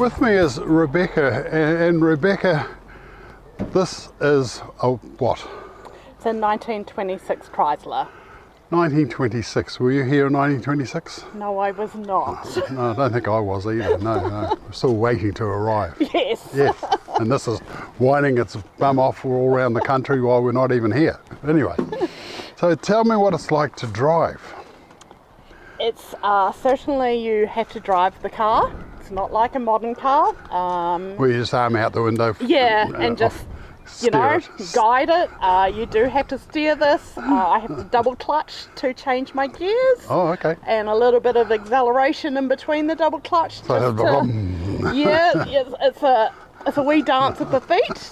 with me is Rebecca, and Rebecca, this is a what? It's a 1926 Chrysler. 1926. Were you here in 1926? No, I was not. No, I don't think I was either. No. We're still waiting to arrive. Yes. Yes. And this is winding its bum off all around the country while we're not even here. Anyway, so tell me what it's like to drive. It's certainly you have to drive the car. It's not like a modern car. Where you just arm out the window. Yeah, and just guide it. You do have to steer this. I have to double clutch to change my gears. Oh, okay. And a little bit of acceleration in between the double clutch. It's a wee dance at the feet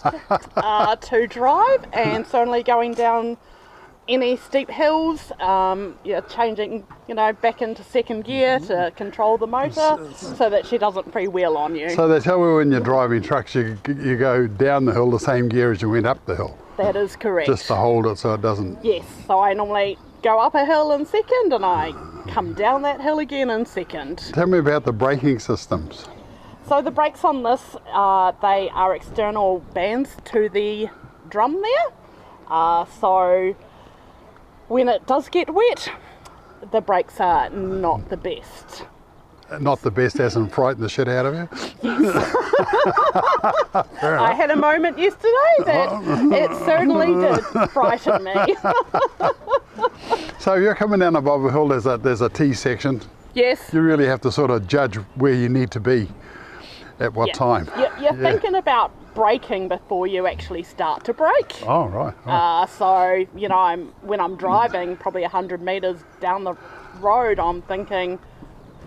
to drive, and certainly going down any steep hills, changing, back into second gear to control the motor so that she doesn't freewheel on you. So they tell me when you're driving trucks, you go down the hill the same gear as you went up the hill. That is correct. Just to hold it so it doesn't... Yes, so I normally go up a hill in second and I come down that hill again in second. Tell me about the braking systems. So the brakes on this, they are external bands to the drum there. So when it does get wet, the brakes are not the best. Not the best, as in frighten the shit out of you? Yes. I had a moment yesterday that it certainly did frighten me. So you're coming down above a hill, there's a T section. Yes. You really have to sort of judge where you need to be at what time. You're thinking about braking before you actually start to brake. Oh, right. So, when I'm driving probably 100 metres down the road, I'm thinking,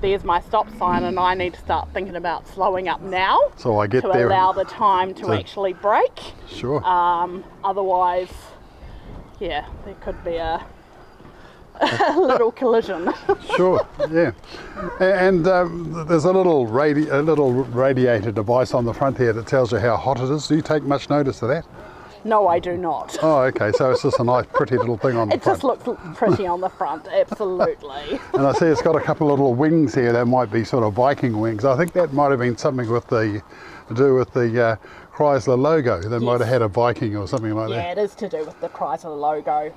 there's my stop sign and I need to start thinking about slowing up now. So I get to there. allow the time to actually brake. Sure. Otherwise, there could be a little collision. Sure, yeah. And there's a little radiator device on the front here that tells you how hot it is. Do you take much notice of that? No, I do not. Oh, okay. So it's just a nice, pretty little thing on the front. It just looks pretty on the front, absolutely. And I see it's got a couple of little wings here. That might be sort of Viking wings. I think that might have been something to do with the Chrysler logo. They might have had a Viking or something like that. Yeah, it is to do with the Chrysler logo.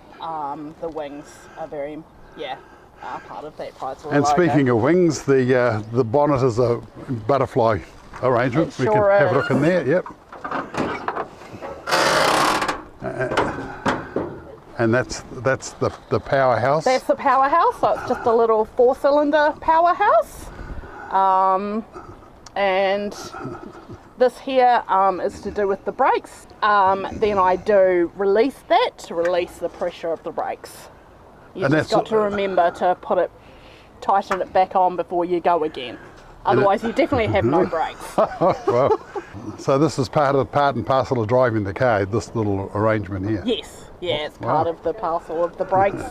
The wings are part of that Chrysler logo. And speaking of wings, the bonnet is a butterfly arrangement. We can have a look in there. Yep. And that's the powerhouse. That's the powerhouse. So it's just a little 4-cylinder powerhouse. And this here is to do with the brakes. Then I do release that to release the pressure of the brakes. You've just got to remember to tighten it back on before you go again. Otherwise, you definitely have no brakes. Well, so this is part and parcel of driving the car, this little arrangement here. Yes, it's part of the parcel of the brakes,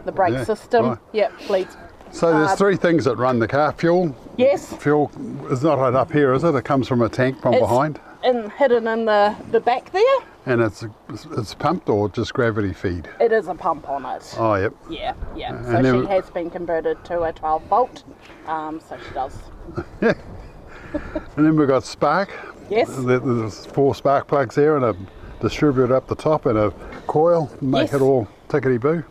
the brake system. Right. Yep, bleeds. So there's three things that run the car. Fuel. Yes. Fuel is not right up here, is it? It comes from a tank from behind. Hidden in the back there. And it's pumped or just gravity feed? It is a pump on it. Oh, yep. Yeah. So she has been converted to a 12 volt, so she does. Yeah. And then we've got spark. Yes. There's 4 spark plugs there and a distributor up the top and a coil, make it all tickety-boo.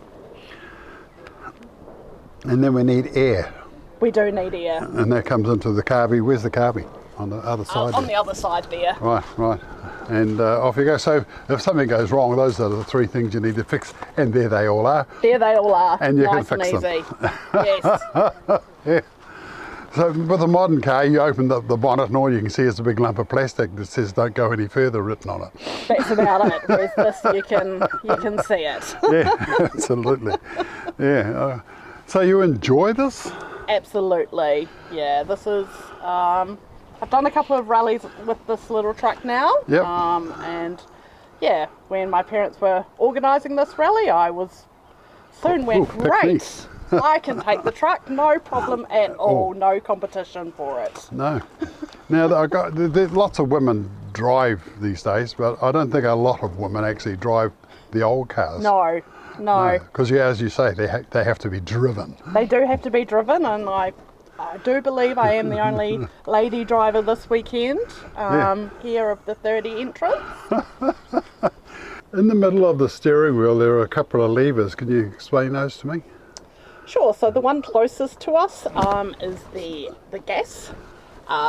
And then we need air. We do need air. And that comes into the carby. Where's the carby? On the other side? On the other side there. Right. And off you go. So if something goes wrong, those are the 3 things you need to fix. And there they all are. There they all are. And you nice can fix and them. Easy. Yes. Yeah. So with a modern car, you open the bonnet and all you can see is a big lump of plastic that says "Don't go any further" written on it. That's about it. Whereas this, you can see it. Yeah, absolutely. Yeah. So you enjoy this? Absolutely. Yeah. This is. I've done a couple of rallies with this little truck now. Yep. And when my parents were organising this rally, I was soon went great. I can take the truck, no problem at all. No competition for it. No. Now, lots of women drive these days, but I don't think a lot of women actually drive the old cars. No. Because, as you say, they have to be driven. They do have to be driven, and I do believe I am the only lady driver this weekend here of the 30 entrants. In the middle of the steering wheel there are a couple of levers. Can you explain those to me? Sure, so the one closest to us is the gas.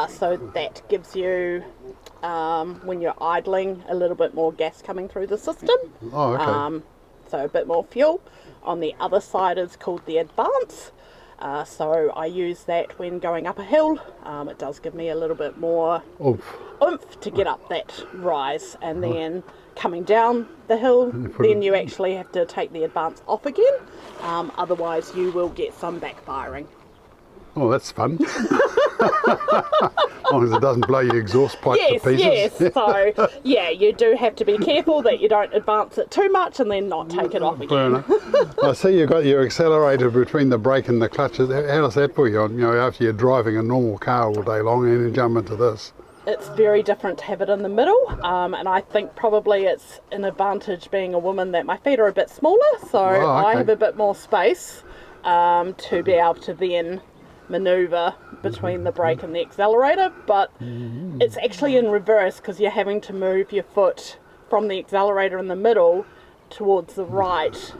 So that gives you, when you're idling, a little bit more gas coming through the system. Oh, okay. So a bit more fuel. On the other side is called the advance. So I use that when going up a hill. It does give me a little bit more oomph to get up that rise, and then coming down the hill, then you actually have to take the advance off again. Otherwise you will get some backfiring. Oh, that's fun. As long as it doesn't blow your exhaust pipe to pieces. Yes. So, yeah, you do have to be careful that you don't advance it too much and then not take it off again. Fair enough. I see you've got your accelerator between the brake and the clutch. How does that put you on, after you're driving a normal car all day long and then jump into this? It's very different to have it in the middle, and I think probably it's an advantage being a woman that my feet are a bit smaller, so I have a bit more space to be able to then manoeuvre between the brake and the accelerator, but it's actually in reverse because you're having to move your foot from the accelerator in the middle towards the right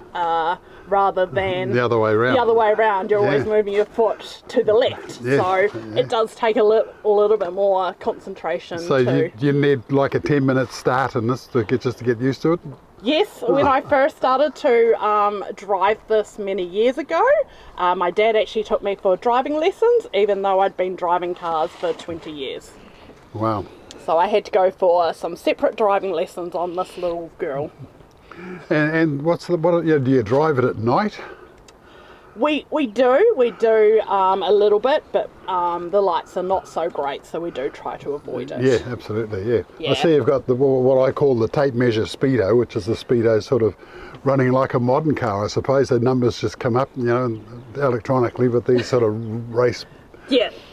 rather than the other way around. You're always moving your foot to the left, so it does take a little bit more concentration. So you need like a 10-minute start in this to get used to it? Yes, when I first started to drive this many years ago, my dad actually took me for driving lessons, even though I'd been driving cars for 20 years. Wow. So I had to go for some separate driving lessons on this little girl. And do you drive it at night? We do a little bit, but the lights are not so great, so we do try to avoid it. Yeah, absolutely, yeah. I see you've got what I call the tape measure speedo, which is the speedo sort of running like a modern car, I suppose. The numbers just come up, electronically with these sort of race.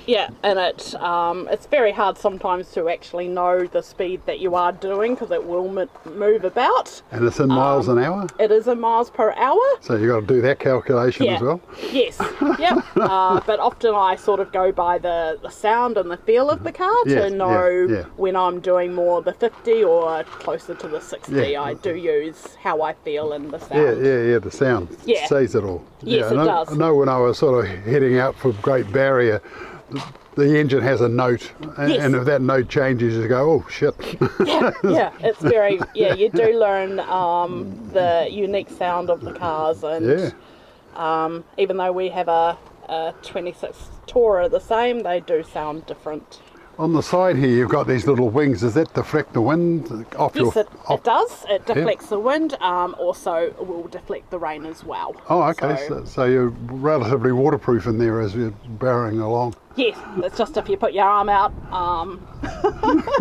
Yeah, and it's very hard sometimes to actually know the speed that you are doing because it will move about. And it's in miles an hour? It is in miles per hour. So you've got to do that calculation as well? Yes, yep. But often I sort of go by the sound and the feel of the car to know when I'm doing more the 50 or closer to the 60. Yeah. I do use how I feel and the sound. Yeah, the sound says it all. Yes, it does. I know when I was sort of heading out for Great Barrier, the engine has a note, and if that note changes, you go, oh shit. Yeah, it's very, you do learn the unique sound of the cars, and even though we have a 26 Tourer the same, they do sound different. On the side here you've got these little wings. Does that deflect the wind off it does. It deflects the wind, also will deflect the rain as well. Oh, okay, so you're relatively waterproof in there as you're barreling along. Yes, it's just if you put your arm out,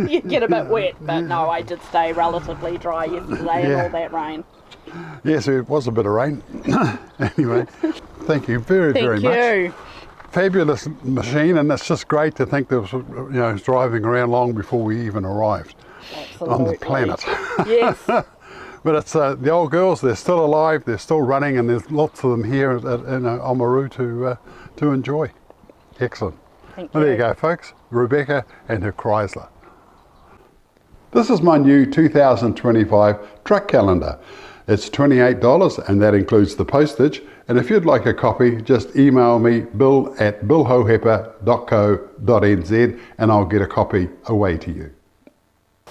you get a bit wet, but no, I did stay relatively dry yesterday and all that rain. Yes, it was a bit of rain. Anyway, thank you very much. Fabulous machine, and it's just great to think that it was driving around long before we even arrived on the planet. Yes. But it's the old girls, they're still alive, they're still running, and there's lots of them here in Oamaru to enjoy. Excellent. Thank Well, there you go, folks. Rebecca and her Chrysler. This is my new 2025 truck calendar. It's $28 and that includes the postage. And if you'd like a copy, just email me bill@billhohepper.co.nz and I'll get a copy away to you.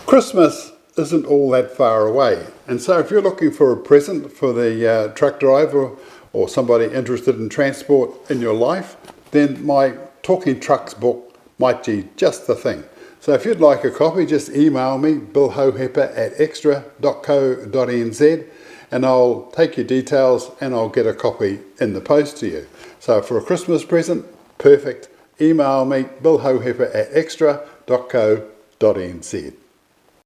Christmas isn't all that far away. And so if you're looking for a present for the truck driver or somebody interested in transport in your life, then my Talking Trucks book might be just the thing. So if you'd like a copy, just email me, billhohepper@extra.co.nz, and I'll take your details and I'll get a copy in the post to you. So for a Christmas present, perfect. Email me, billhohepper@extra.co.nz.